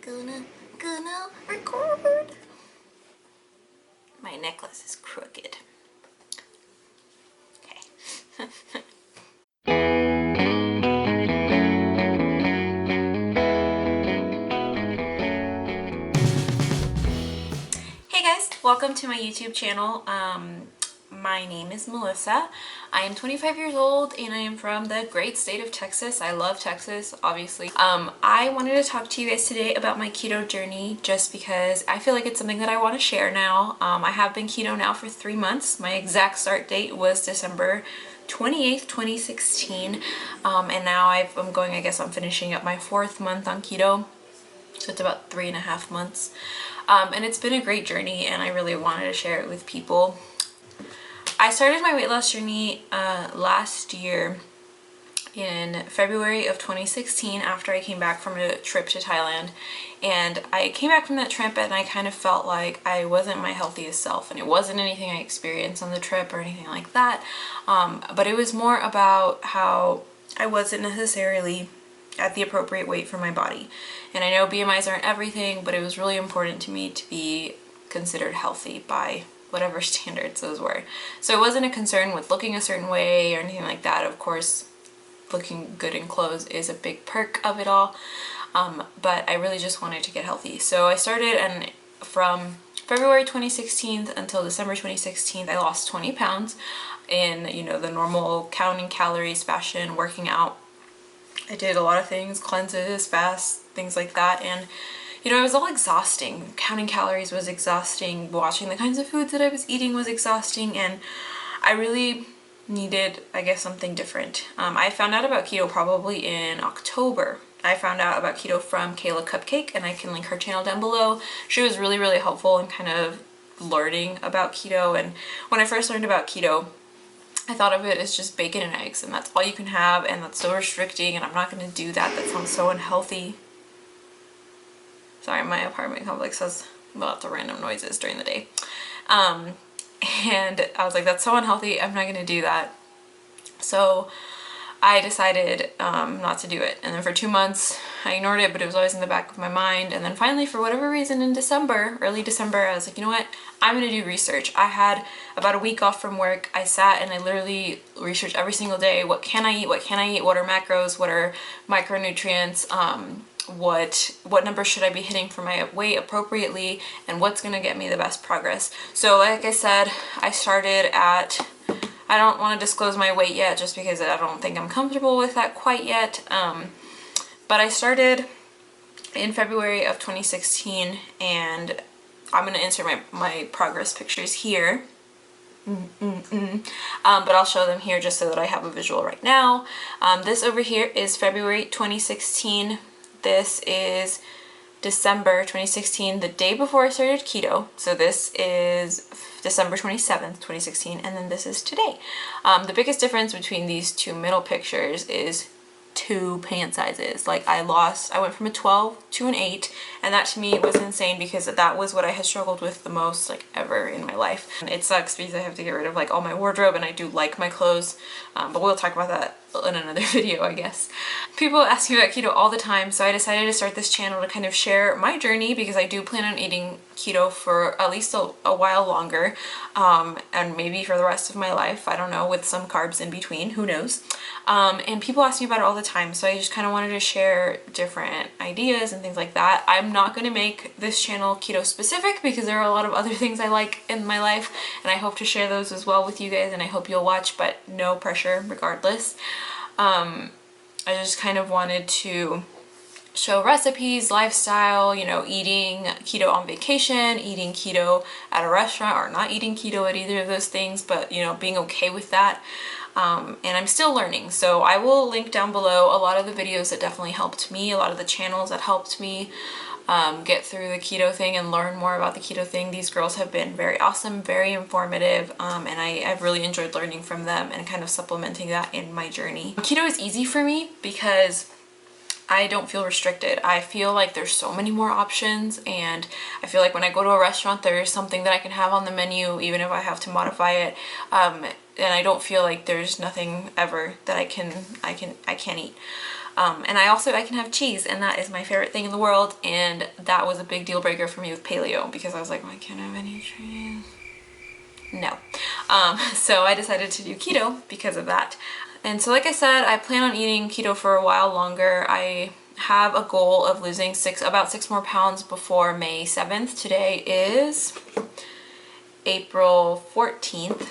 Gonna record. My necklace is crooked. Okay. Hey guys, welcome to my YouTube channel. My name is Melissa. I am 25 years old and I am from the great state of Texas. I love Texas, obviously. I wanted to talk to you guys today about my keto journey just because I feel like it's something that I want to share now. I have been keto now for 3 months. My exact start date was December 28th, 2016. And now I'm going, I guess I'm finishing up my 4th month on keto. So it's about 3.5 months. And it's been a great journey and I really wanted to share it with people. I started my weight loss journey last year in February of 2016 after I came back from a trip to Thailand. And I came back from that trip and I kind of felt like I wasn't my healthiest self, and it wasn't anything I experienced on the trip or anything like that. But it was more about how I wasn't necessarily at the appropriate weight for my body. And I know BMIs aren't everything, but it was really important to me to be considered healthy by whatever standards those were. So it wasn't a concern with looking a certain way or anything like that. Of course, looking good in clothes is a big perk of it all. But I really just wanted to get healthy. So I started, and from February 2016 until December 2016, I lost 20 pounds in, the normal counting calories fashion, working out. I did a lot of things, cleanses, fasts, things like that, and it was all exhausting. Counting calories was exhausting, watching the kinds of foods that I was eating was exhausting, and I really needed, I guess, something different. I found out about keto probably in October. I found out about keto from Kayla Cupcake, and I can link her channel down below. She was really, really helpful in kind of learning about keto, and when I first learned about keto, I thought of it as just bacon and eggs, and that's all you can have, and that's so restricting, and I'm not going to do that. That sounds so unhealthy. Sorry, my apartment complex has lots of random noises during the day. And I was like, that's so unhealthy, I'm not going to do that. So I decided not to do it. And then for 2 months, I ignored it, but it was always in the back of my mind. And then finally, for whatever reason, in December, early December, I was like, you know what? I'm going to do research. I had about a week off from work. I sat and I literally researched every single day. What can I eat? What can I eat? What are macros? What are micronutrients? What number should I be hitting for my weight appropriately, and what's going to get me the best progress. So like I said, I started at, I don't want to disclose my weight yet just because I don't think I'm comfortable with that quite yet, but I started in February of 2016, and I'm going to insert my progress pictures here. But I'll show them here just so that I have a visual right now. This over here is February 2016. This is December 2016, the day before I started keto. So this is December 27th, 2016, and then this is today. The biggest difference between these two middle pictures is 2 pant sizes. Like I went from a 12 to an 8, and that to me was insane because that was what I had struggled with the most like ever in my life. And it sucks because I have to get rid of like all my wardrobe, and I do like my clothes, but we'll talk about that in another video, I guess. People ask me about keto all the time, so I decided to start this channel to kind of share my journey because I do plan on eating keto for at least a while longer, and maybe for the rest of my life, I don't know, with some carbs in between, who knows. And people ask me about it all the time, so I just kind of wanted to share different ideas and things like that. I'm not going to make this channel keto specific because there are a lot of other things I like in my life, and I hope to share those as well with you guys, and I hope you'll watch, but no pressure regardless. I just kind of wanted to show recipes, lifestyle, eating keto on vacation, eating keto at a restaurant, or not eating keto at either of those things, but being okay with that. And I'm still learning, so I will link down below a lot of the videos that definitely helped me, a lot of the channels that helped me get through the keto thing and learn more about the keto thing. These girls have been very awesome, very informative, and I've really enjoyed learning from them and kind of supplementing that in my journey. Keto is easy for me because I don't feel restricted. I feel like there's so many more options, and I feel like when I go to a restaurant, there's something that I can have on the menu even if I have to modify it, and I don't feel like there's nothing ever that I can't eat. And I can have cheese, and that is my favorite thing in the world, and that was a big deal breaker for me with paleo because I was like, well, I can't have any cheese. No. So I decided to do keto because of that. And so like I said, I plan on eating keto for a while longer. I have a goal of losing about 6 more pounds before May 7th. Today is April 14th.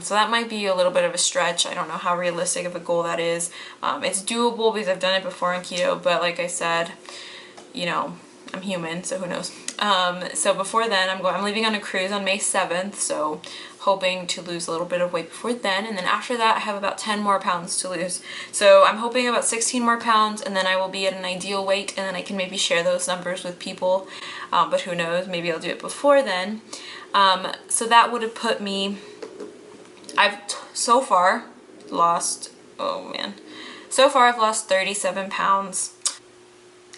So that might be a little bit of a stretch. I don't know how realistic of a goal that is. It's doable because I've done it before on keto, but like I said, you know, I'm human, so who knows. So before then, I'm leaving on a cruise on May 7th, so hoping to lose a little bit of weight before then. And then after that, I have about 10 more pounds to lose. So I'm hoping about 16 more pounds, and then I will be at an ideal weight, and then I can maybe share those numbers with people. But who knows, maybe I'll do it before then. So that would have put me, so far lost 37 pounds.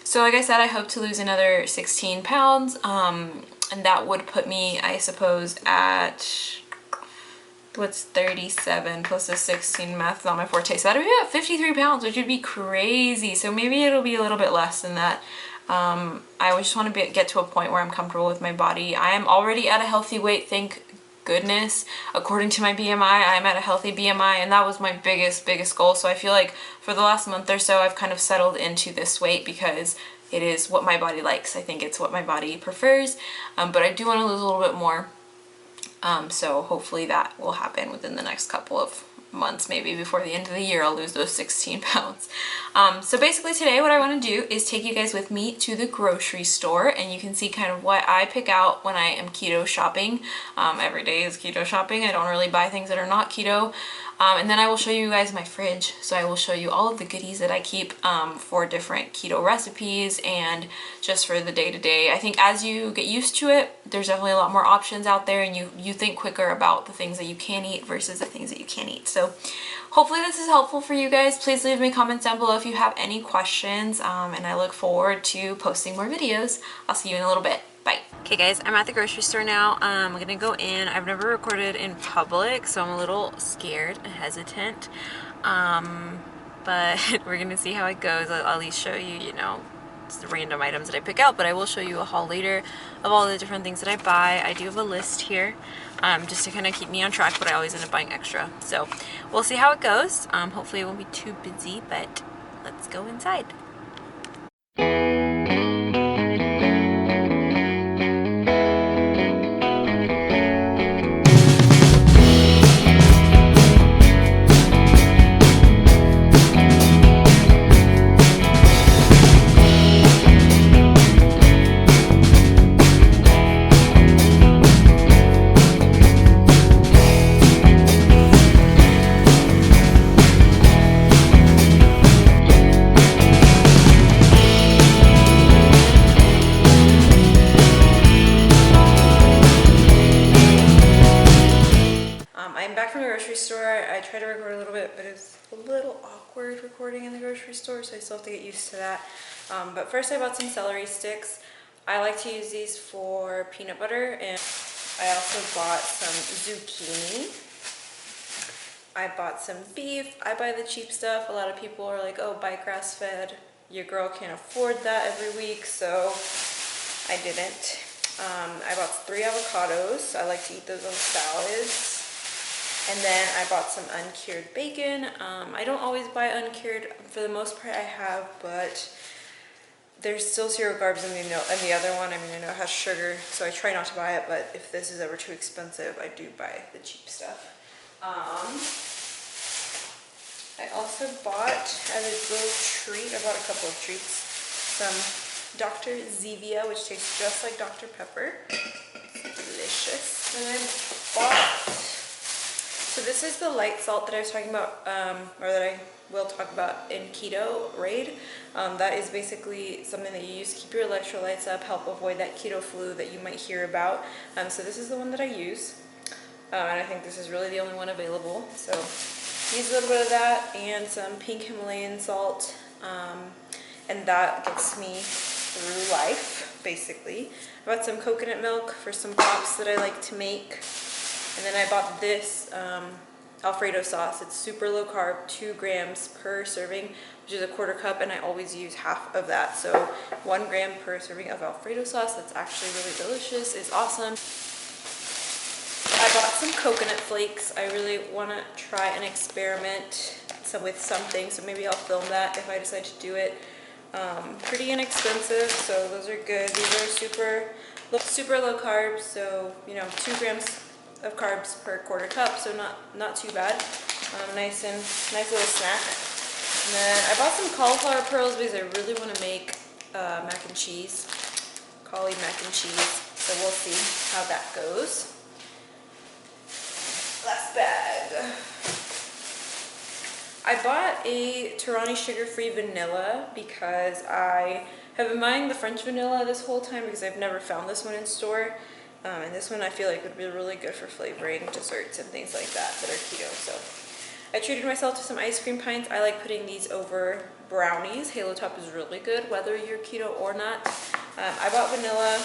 So like I said, I hope to lose another 16 pounds, and that would put me, I suppose, at, what's 37 plus the 16, math is not my forte, so that would be about 53 pounds, which would be crazy. So maybe it'll be a little bit less than that. I just want to get to a point where I'm comfortable with my body. I am already at a healthy weight, thank goodness. According to my BMI, I'm at a healthy BMI, and that was my biggest goal. So I feel like for the last month or so, I've kind of settled into this weight because it is what my body likes. I think it's what my body prefers, but I do want to lose a little bit more. So hopefully that will happen within the next couple of months, maybe before the end of the year I'll lose those 16 pounds. So basically today what I want to do is take you guys with me to the grocery store, and you can see kind of what I pick out when I am keto shopping. Every day is keto shopping. I don't really buy things that are not keto. And then I will show you guys my fridge. So I will show you all of the goodies that I keep for different keto recipes and just for the day-to-day. I think as you get used to it, there's definitely a lot more options out there, and you think quicker about the things that you can eat versus the things that you can't eat. So hopefully this is helpful for you guys. Please leave me comments down below if you have any questions, and I look forward to posting more videos. I'll see you in a little bit. Bye. Okay guys, I'm at the grocery store now. I'm gonna go in. I've never recorded in public, so I'm a little scared and hesitant. But we're gonna see how it goes. I'll at least show you, you know, the random items that I pick out, but I will show you a haul later of all the different things that I buy. I do have a list here, just to kind of keep me on track, but I always end up buying extra. So we'll see how it goes. Hopefully it won't be too busy, but let's go inside. I'm back from the grocery store. I tried to record a little bit, but it's a little awkward recording in the grocery store, so I still have to get used to that. But first I bought some celery sticks. I like to use these for peanut butter, and I also bought some zucchini. I bought some beef. I buy the cheap stuff. A lot of people are like, oh, buy grass-fed. Your girl can't afford that every week, so I didn't. I bought 3 avocados. I like to eat those on salads. And then I bought some uncured bacon. I don't always buy uncured. For the most part I have, but there's still zero carbs in the other one. I mean, I know it has sugar, so I try not to buy it, but if this is ever too expensive, I do buy the cheap stuff. I also bought, as a little treat, I bought a couple of treats, some Dr. Zevia, which tastes just like Dr. Pepper. Delicious. And I bought, so this is the light salt that I was talking about, or that I will talk about in Keto Raid. That is basically something that you use to keep your electrolytes up, help avoid that keto flu that you might hear about. So this is the one that I use, and I think this is really the only one available. So use a little bit of that and some pink Himalayan salt, and that gets me through life, basically. I bought some coconut milk for some pops that I like to make. And then I bought this Alfredo sauce. It's super low carb, 2 grams per serving, which which is a 1/4 cup, and I always use half of that. So 1 gram per serving of Alfredo sauce. That's actually really delicious. It's awesome. I bought some coconut flakes. I really want to try and experiment with something, so maybe I'll film that if I decide to do it. Pretty inexpensive, so those are good. These are super low carbs, so you know, 2 grams of carbs per 1/4 cup, so not too bad. Nice little snack. And then I bought some cauliflower pearls because I really want to make mac and cheese, cauli mac and cheese. So we'll see how that goes. Last bag. I bought a Torani sugar-free vanilla because I have been buying the French vanilla this whole time because I've never found this one in store. And this one I feel like would be really good for flavoring desserts and things like that are keto. So I treated myself to some ice cream pints. I like putting these over brownies. Halo Top is really good whether you're keto or not. I bought vanilla,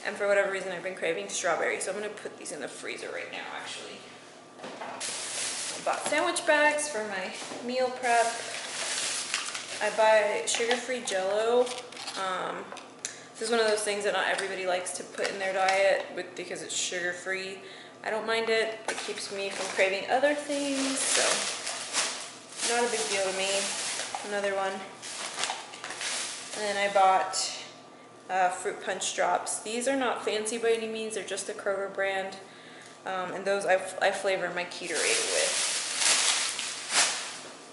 and for whatever reason I've been craving strawberry, so I'm going to put these in the freezer right now actually. I bought sandwich bags for my meal prep. I buy sugar-free Jell-O. This is one of those things that not everybody likes to put in their diet because it's sugar-free. I don't mind it. It keeps me from craving other things, so not a big deal to me. Another one. And then I bought fruit punch drops. These are not fancy by any means. They're just the Kroger brand. And those I flavor my Ketorade with.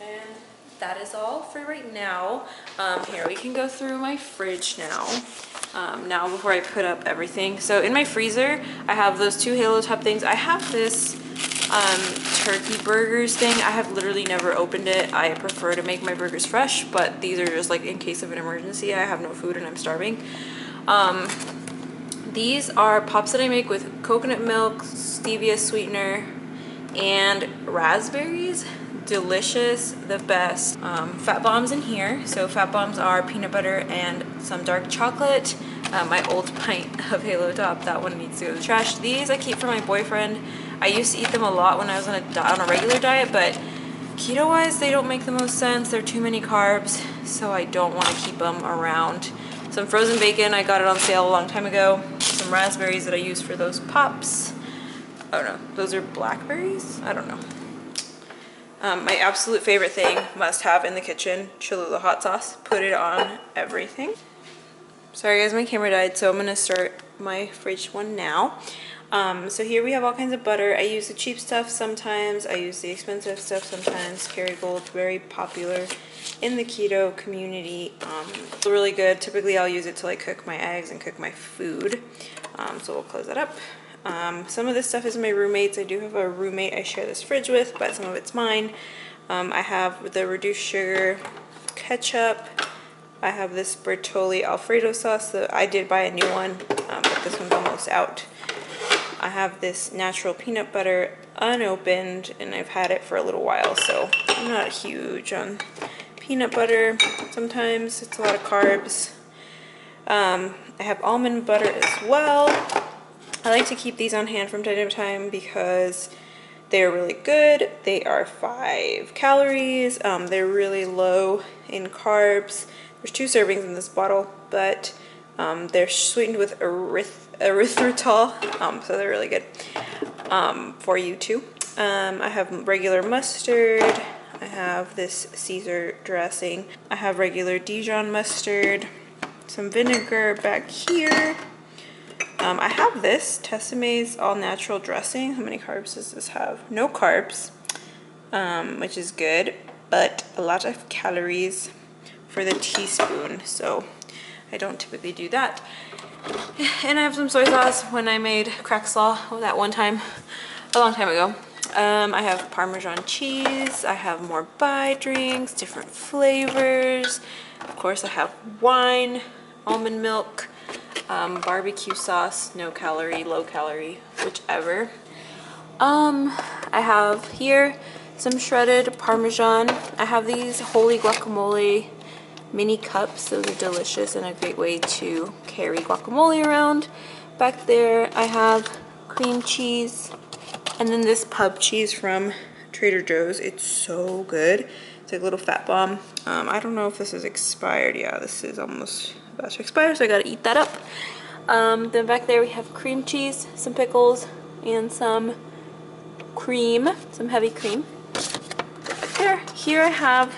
And that is all for right now. Here, we can go through my fridge now. Now before I put up everything. So in my freezer, I have those 2 Halo Top things. I have this turkey burgers thing. I have literally never opened it. I prefer to make my burgers fresh, but these are just like in case of an emergency. I have no food and I'm starving. These are pops that I make with coconut milk, stevia sweetener, and raspberries. Delicious, the best. Fat bombs in here. So fat bombs are peanut butter and some dark chocolate. My old pint of Halo Top, that one needs to go to the trash. These I keep for my boyfriend. I used to eat them a lot when I was on a regular diet, but keto wise they don't make the most sense. They're too many carbs, so I don't want to keep them around. Some frozen bacon, I got it on sale a long time ago. Some raspberries that I use for those pops. Oh no, those are blackberries? I don't know. My absolute favorite thing, must have in the kitchen, Cholula hot sauce. Put it on everything. Sorry guys, my camera died, so I'm gonna start my fridge one now. So here we have all kinds of butter. I use the cheap stuff sometimes. I use the expensive stuff sometimes. Kerrygold, very popular in the keto community. It's really good. Typically I'll use it to like cook my eggs and cook my food. So we'll close that up. Some of this stuff is my roommate's. I do have a roommate I share this fridge with, but some of it's mine. I have the reduced sugar ketchup. I have this Bertolli Alfredo sauce that I did buy a new one, but this one's almost out. I have this natural peanut butter unopened, and I've had it for a little while, so I'm not huge on peanut butter. Sometimes it's a lot of carbs. I have almond butter as well. I like to keep these on hand from time to time because they're really good. They are 5 calories. They're really low in carbs. There's 2 servings in this bottle, but they're sweetened with erythritol, so they're really good for you too. I have regular mustard. I have this Caesar dressing. I have regular Dijon mustard. Some vinegar back here. I have this Tessemae's all-natural dressing. How many carbs does this have? No carbs, which is good, but a lot of calories for the teaspoon, so I don't typically do that. And I have some soy sauce when I made crack slaw that one time, a long time ago. I have Parmesan cheese. I have more buy drinks, different flavors. Of course, I have wine, almond milk, barbecue sauce, no calorie, low calorie, whichever. I have here some shredded Parmesan. I have these Holy Guacamole mini cups. Those are delicious and a great way to carry guacamole around. Back there I have cream cheese, and then this pub cheese from Trader Joe's. It's so good. It's like a little fat bomb. I don't know if this is expired. Yeah, this is almost about to expire, so I gotta eat that up. Then back there we have cream cheese, some pickles, and some cream, some heavy cream. Back there. Here I have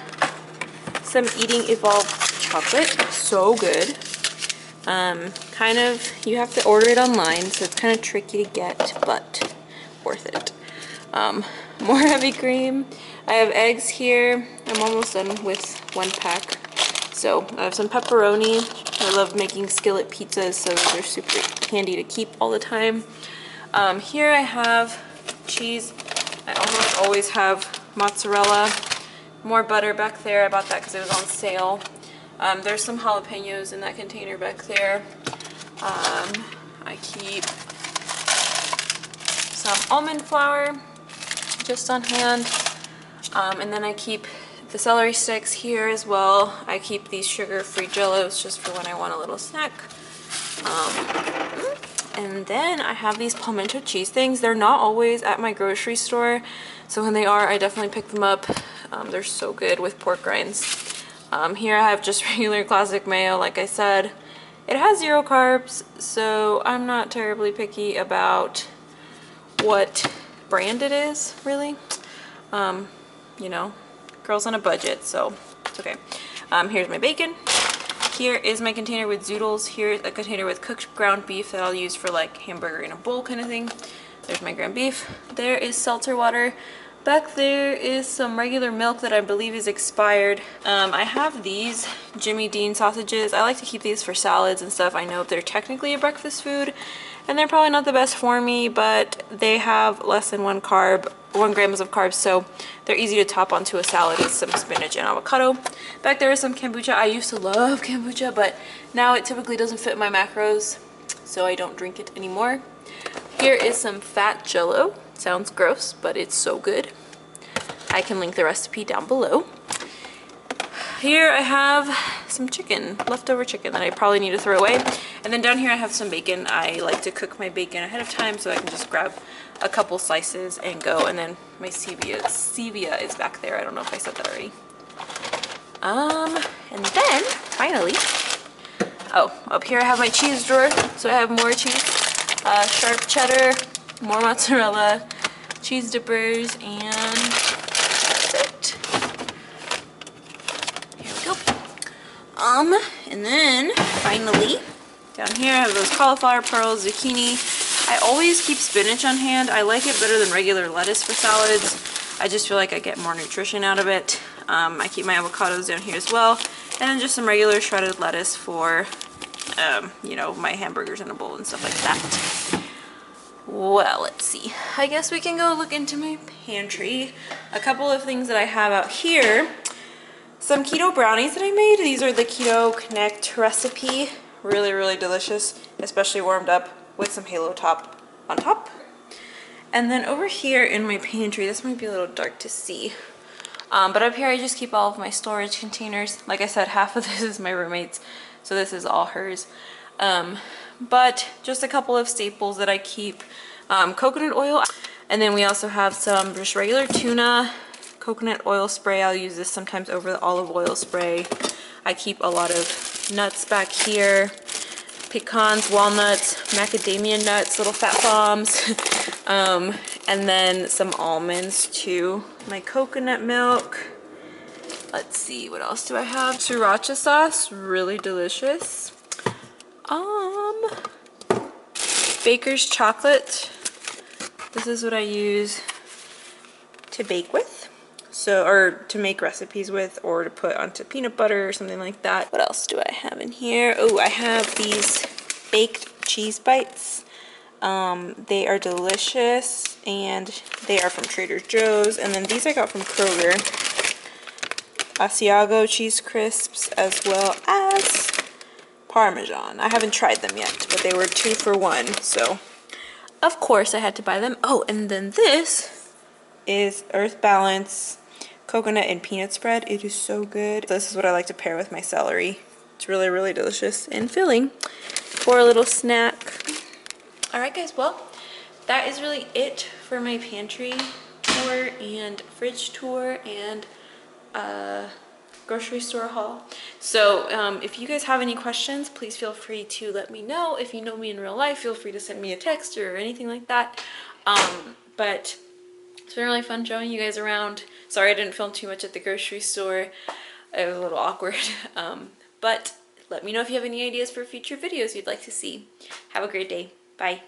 some Eating Evolved chocolate. So good. Kind of, you have to order it online, so it's kind of tricky to get, but worth it. More heavy cream. I have eggs here. I'm almost done with one pack. So I have some pepperoni. I love making skillet pizzas, so those are super handy to keep all the time. Here I have cheese. I almost always have mozzarella. More butter back there. I bought that because it was on sale. There's some jalapenos in that container back there. I keep some almond flour just on hand. And then I keep the celery sticks here as well. I keep these sugar-free jellos just for when I want a little snack. And then I have these pimento cheese things. They're not always at my grocery store, so when they are, I definitely pick them up. They're so good with pork rinds. Here I have just regular classic mayo, like I said. It has 0 carbs, so I'm not terribly picky about what brand it is, really. You know, girls on a budget, so it's okay. Here's my bacon. Here is my container with zoodles. Here's a container with cooked ground beef that I'll use for like hamburger in a bowl kind of thing. There's my ground beef. There is seltzer water. Back there is some regular milk that I believe is expired. I have these Jimmy Dean sausages. I like to keep these for salads and stuff. I know they're technically a breakfast food and they're probably not the best for me, but they have less than 1 grams of carbs, so they're easy to top onto a salad with some spinach and avocado. Back there is some kombucha. I used to love kombucha, but now it typically doesn't fit my macros, so I don't drink it anymore. Here is some fat jello. Sounds gross, but it's so good. I can link the recipe down below. Here I have some chicken, leftover chicken that I probably need to throw away. And then down here I have some bacon. I like to cook my bacon ahead of time so I can just grab a couple slices and go. And then my stevia is back there. I don't know if I said that already. And then finally, up here I have my cheese drawer. So I have more cheese, sharp cheddar, more mozzarella, cheese dippers, and that's it. Here we go. And then finally, down here I have those cauliflower pearls, zucchini. I always keep spinach on hand. I like it better than regular lettuce for salads. I just feel like I get more nutrition out of it. I keep my avocados down here as well. And then just some regular shredded lettuce for, you know, my hamburgers in a bowl and stuff like that. Well, let's see. I guess we can go look into my pantry. A couple of things that I have out here. Some keto brownies that I made. These are the Keto Connect recipe. Really, really delicious, especially warmed up with some Halo Top on top. And then over here in my pantry, this might be a little dark to see. But up here I just keep all of my storage containers. Like I said, half of this is my roommate's, so this is all hers. But just a couple of staples that I keep. Coconut oil. And then we also have some just regular tuna, coconut oil spray. I'll use this sometimes over the olive oil spray. I keep a lot of nuts back here. Pecans, walnuts, macadamia nuts, little fat bombs. And then some almonds too. My coconut milk. Let's see, what else do I have? Sriracha sauce, really delicious. Baker's chocolate. This is what I use to bake with. So, or to make recipes with, or to put onto peanut butter or something like that. What else do I have in here? Oh, I have these baked cheese bites. They are delicious, and they are from Trader Joe's. And then these I got from Kroger. Asiago cheese crisps, as well as Parmesan. I haven't tried them yet, but they were 2 for 1, so of course I had to buy them. Oh, and then this is Earth Balance coconut and peanut spread. It is so good. This is what I like to pair with my celery. It's really, really delicious and filling for a little snack. Alright guys, well, that is really it for my pantry tour and fridge tour and grocery store haul. So if you guys have any questions, please feel free to let me know. If you know me in real life, feel free to send me a text or anything like that. But it's been really fun showing you guys around. Sorry I didn't film too much at the grocery store. It was a little awkward. But let me know if you have any ideas for future videos you'd like to see. Have a great day. Bye.